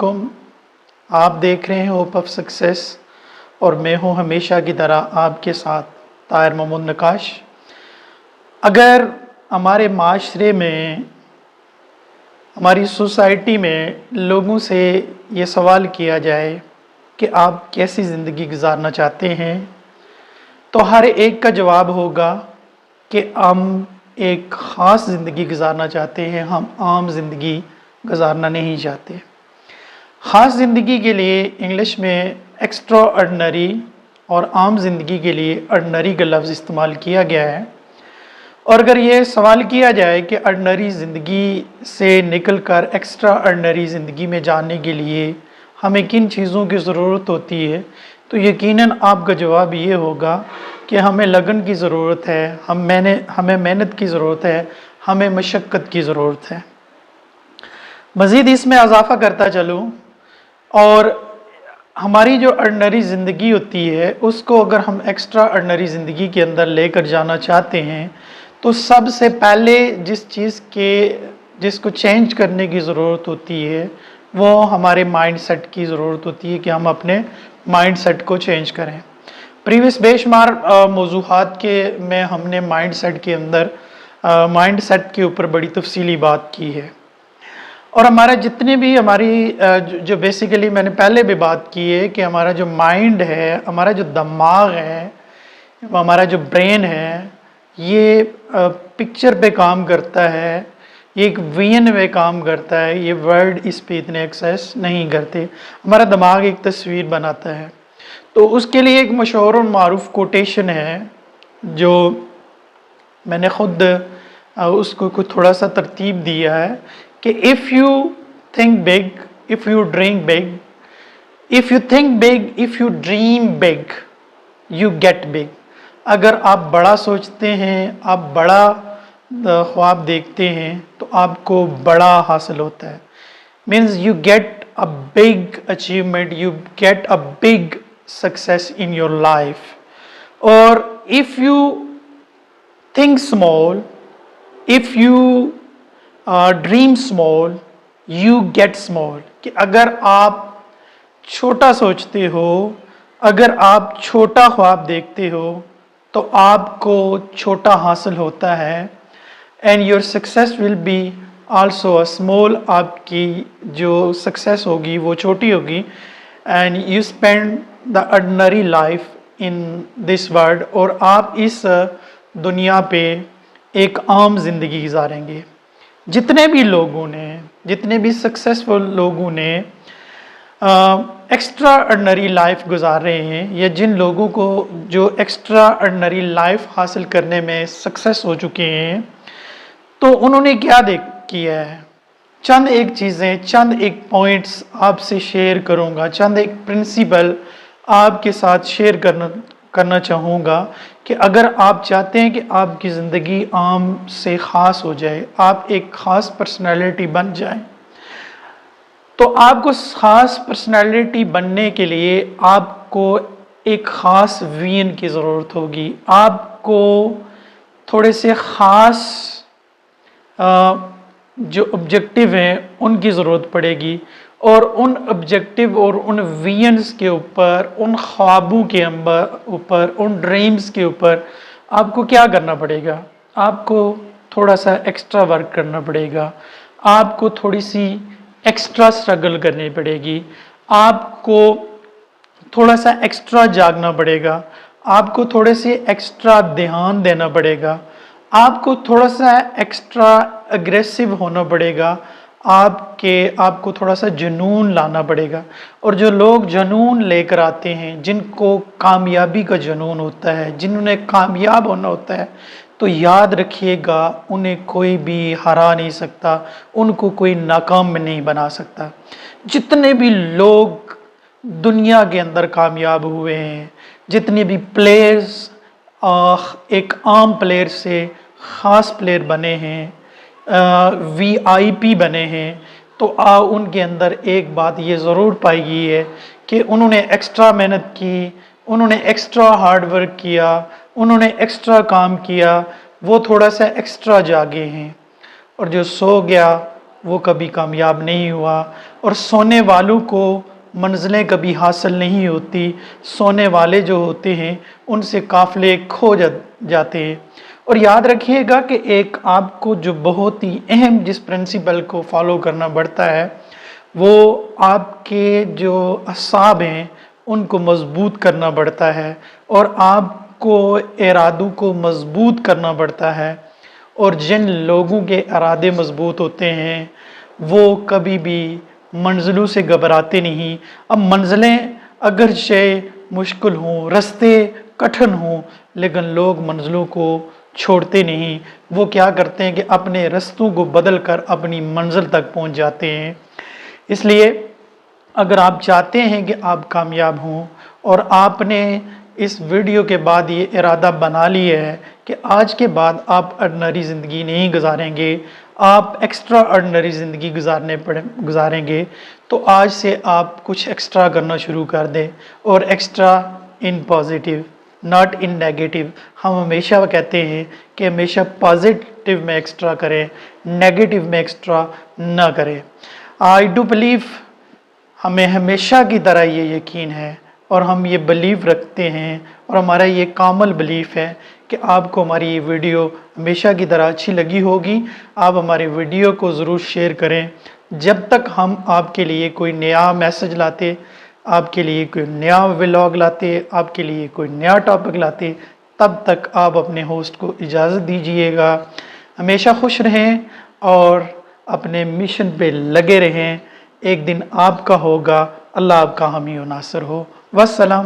अस्सलामुअलैकुम। आप देख रहे हैं होप ऑफ सक्सेस और मैं हूं हमेशा की तरह आपके साथ ताहिर महमूद नकाश। अगर हमारे माशरे में, हमारी सोसाइटी में लोगों से ये सवाल किया जाए कि आप कैसी ज़िंदगी गुजारना चाहते हैं, तो हर एक का जवाब होगा कि हम एक ख़ास ज़िंदगी गुजारना चाहते हैं, हम आम ज़िंदगी गुजारना नहीं चाहते। ख़ास ज़िंदगी के लिए इंग्लिश में एक्स्ट्रा ऑर्डिनरी और आम ज़िंदगी के लिए ऑर्डिनरी का लफ्ज़ इस्तेमाल किया गया है। और अगर ये सवाल किया जाए कि ऑर्डिनरी ज़िंदगी से निकलकर एक्स्ट्रा ऑर्डिनरी ज़िंदगी में जाने के लिए हमें किन चीज़ों की ज़रूरत होती है, तो यकीनन आपका जवाब ये होगा कि हमें लगन की ज़रूरत है, हमें मेहनत की ज़रूरत है, हमें मशक्क़त की ज़रूरत है। मज़ीद इसमें इजाफ़ा करता चलूँ और हमारी जो ऑर्डिनरी ज़िंदगी होती है उसको अगर हम एक्स्ट्रा ऑर्डिनरी ज़िंदगी के अंदर लेकर जाना चाहते हैं, तो सबसे पहले जिसको चेंज करने की ज़रूरत होती है वो हमारे माइंड सेट की ज़रूरत होती है कि हम अपने माइंड सेट को चेंज करें। प्रीवियस बेशुमार मौज़ूआत के में हमने माइंड सेट के अंदर माइंड सेट के ऊपर बड़ी तफसीली बात की है। और हमारा जितने भी जो बेसिकली मैंने पहले भी बात की है कि हमारा जो माइंड है, हमारा जो दिमाग है, हमारा जो ब्रेन है, ये पिक्चर पे काम करता है, ये एक विजन पे काम करता है। ये वर्ड इस पे इतने एक्सेस नहीं करते। हमारा दिमाग एक तस्वीर बनाता है। तो उसके लिए एक मशहूर और मारूफ कोटेशन है जो मैंने ख़ुद उसको कुछ थोड़ा सा तरतीब दिया है कि if you think big, if you dream big, if you think big, if you dream big, you get big. अगर आप बड़ा सोचते हैं, आप बड़ा ख्वाब देखते हैं, तो आपको बड़ा हासिल होता है। Means you get a big achievement, you get a big success in your life. और if you think small, if you dream small, you get small. कि अगर आप छोटा सोचते हो, अगर आप छोटा ख्वाब देखते हो, तो आपको छोटा हासिल होता है। And your success will be also a small. आपकी जो सक्सेस होगी वो छोटी होगी। And you spend the ordinary life in this world. और आप इस दुनिया पे एक आम ज़िंदगी गुजारेंगे। जितने भी सक्सेसफुल लोगों ने एक्स्ट्रा ऑर्डिनरी लाइफ गुजार रहे हैं, या जिन लोगों को जो एक्स्ट्रा ऑर्डिनरी लाइफ हासिल करने में सक्सेस हो चुके हैं, तो उन्होंने क्या किया है। चंद एक चीज़ें, चंद एक पॉइंट्स आपसे शेयर करूंगा, चंद एक प्रिंसिपल आपके साथ शेयर करना चाहूँगा कि अगर आप चाहते हैं कि आपकी ज़िंदगी आम से ख़ास हो जाए, आप एक ख़ास पर्सनैलिटी बन जाए, तो आपको ख़ास पर्सनैलिटी बनने के लिए आपको एक ख़ास विजन की ज़रूरत होगी। आपको थोड़े से ख़ास जो ऑब्जेक्टिव हैं उनकी ज़रूरत पड़ेगी। और उन ऑब्जेक्टिव और उन विजन्स के ऊपर, उन ख्वाबों के ऊपर, उन ड्रीम्स के ऊपर आपको क्या करना पड़ेगा? आपको थोड़ा सा एक्स्ट्रा वर्क करना पड़ेगा, आपको थोड़ी सी एक्स्ट्रा स्ट्रगल करनी पड़ेगी, आपको थोड़ा सा एक्स्ट्रा जागना पड़ेगा, आपको थोड़े से एक्स्ट्रा ध्यान देना पड़ेगा, आपको थोड़ा सा एक्स्ट्रा अग्रेसिव होना पड़ेगा, आपको थोड़ा सा जुनून लाना पड़ेगा। और जो लोग जुनून लेकर आते हैं, जिनको कामयाबी का जुनून होता है, जिन्होंने कामयाब होना होता है, तो याद रखिएगा उन्हें कोई भी हरा नहीं सकता, उनको कोई नाकाम नहीं बना सकता। जितने भी लोग दुनिया के अंदर कामयाब हुए हैं, जितने भी प्लेयर्स एक आम प्लेयर से ख़ास प्लेयर बने हैं, VIP बने हैं, तो उनके अंदर एक बात ये ज़रूर पाई गई है कि उन्होंने एक्स्ट्रा मेहनत की, उन्होंने एक्स्ट्रा हार्ड वर्क किया, उन्होंने एक्स्ट्रा काम किया, वो थोड़ा सा एक्स्ट्रा जागे हैं। और जो सो गया وہ کبھی کامیاب نہیں ہوا، اور سونے والوں کو منزلیں کبھی حاصل نہیں ہوتی، سونے والے جو ہوتے ہیں ان سے قافلے کھو جاتے ہیں۔ اور یاد رکھیے گا کہ ایک آپ کو جو بہت ہی اہم جس پرنسپل کو فالو کرنا پڑتا ہے، وہ آپ کے جو اعصاب ہیں ان کو مضبوط کرنا پڑتا ہے، اور آپ کو ارادوں کو مضبوط کرنا پڑتا ہے۔ اور جن لوگوں کے ارادے مضبوط ہوتے ہیں وہ کبھی بھی منزلوں سے گھبراتے نہیں۔ اب منزلیں اگرچہ مشکل ہوں، رستے کٹھن ہوں، لیکن لوگ منزلوں کو چھوڑتے نہیں، وہ کیا کرتے ہیں کہ اپنے رستوں کو بدل کر اپنی منزل تک پہنچ جاتے ہیں۔ اس لیے اگر آپ چاہتے ہیں کہ آپ کامیاب ہوں، اور آپ نے اس ویڈیو کے بعد یہ ارادہ بنا لیا ہے کہ آج کے بعد آپ آرڈنری زندگی نہیں گزاریں گے، آپ ایکسٹرا آرڈنری زندگی گزاریں گے، تو آج سے آپ کچھ ایکسٹرا کرنا شروع کر دیں، اور extra in positive not in negative. ہم ہمیشہ کہتے ہیں کہ ہمیشہ پازیٹیو میں ایکسٹرا کریں، نیگیٹو میں ایکسٹرا نہ کریں۔ آئی ڈو بلیو، ہمیں ہمیشہ کی طرح یہ یقین ہے، اور ہم یہ بلیو رکھتے ہیں، اور ہمارا یہ کامل بلیف ہے کہ آپ کو ہماری یہ ویڈیو ہمیشہ کی طرح اچھی لگی ہوگی۔ آپ ہماری ویڈیو کو ضرور شیئر کریں۔ جب تک ہم آپ کے لیے کوئی نیا میسج لاتے، آپ کے لیے کوئی نیا ولاگ لاتے، آپ کے لیے کوئی نیا ٹاپک لاتے، تب تک آپ اپنے ہوسٹ کو اجازت دیجئے گا۔ ہمیشہ خوش رہیں اور اپنے مشن پہ لگے رہیں۔ ایک دن آپ کا ہوگا، اللہ آپ کا حامی و ناصر ہو۔ والسلام۔